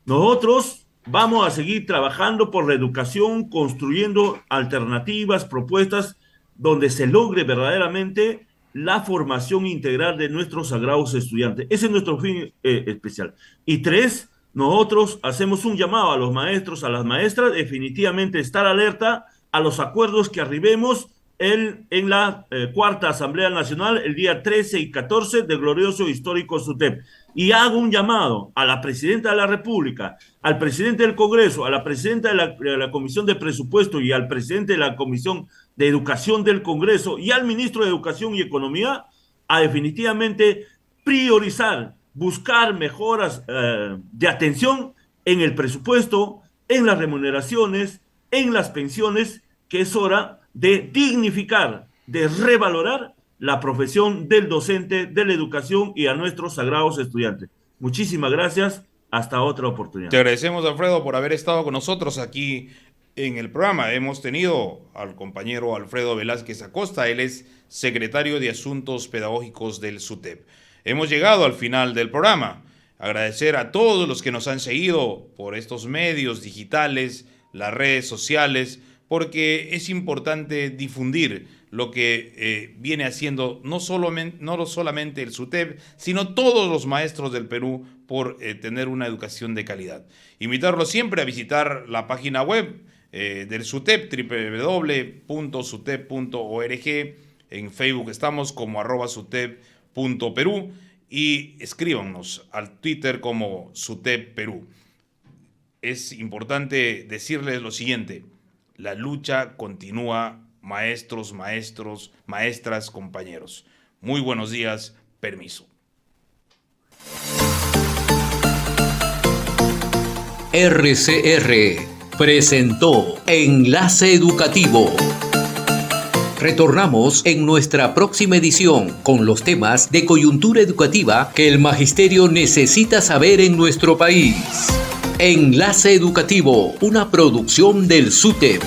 nosotros vamos a seguir trabajando por la educación, construyendo alternativas, propuestas, donde se logre verdaderamente la formación integral de nuestros sagrados estudiantes. Ese es nuestro fin especial. Y 3, nosotros hacemos un llamado a los maestros, a las maestras, definitivamente estar alerta a los acuerdos que arribemos en la cuarta Asamblea Nacional el día 13 y 14 del glorioso histórico SUTEP. Y hago un llamado a la Presidenta de la República, al Presidente del Congreso, a la Presidenta de la Comisión de Presupuesto y al Presidente de la Comisión de Educación del Congreso y al Ministro de Educación y Economía a definitivamente priorizar, buscar mejoras de atención en el presupuesto, en las remuneraciones, en las pensiones, que es hora de dignificar, de revalorar la profesión del docente, de la educación y a nuestros sagrados estudiantes. Muchísimas gracias. Hasta otra oportunidad. Te agradecemos, Alfredo, por haber estado con nosotros aquí en el programa. Hemos tenido al compañero Alfredo Velázquez Acosta. Él es secretario de Asuntos Pedagógicos del SUTEP. Hemos llegado al final del programa. Agradecer a todos los que nos han seguido por estos medios digitales, las redes sociales, porque es importante difundir lo que viene haciendo no solamente el SUTEP, sino todos los maestros del Perú por tener una educación de calidad. Invitarlos siempre a visitar la página web del SUTEP, www.sutep.org. En Facebook estamos como @sutep.perú y escríbanos al Twitter como SUTEP Perú. Es importante decirles lo siguiente: la lucha continúa, maestros, maestras, compañeros. Muy buenos días, permiso. RCR presentó Enlace Educativo. Retornamos en nuestra próxima edición con los temas de coyuntura educativa que el magisterio necesita saber en nuestro país. Enlace Educativo, una producción del SUTEP.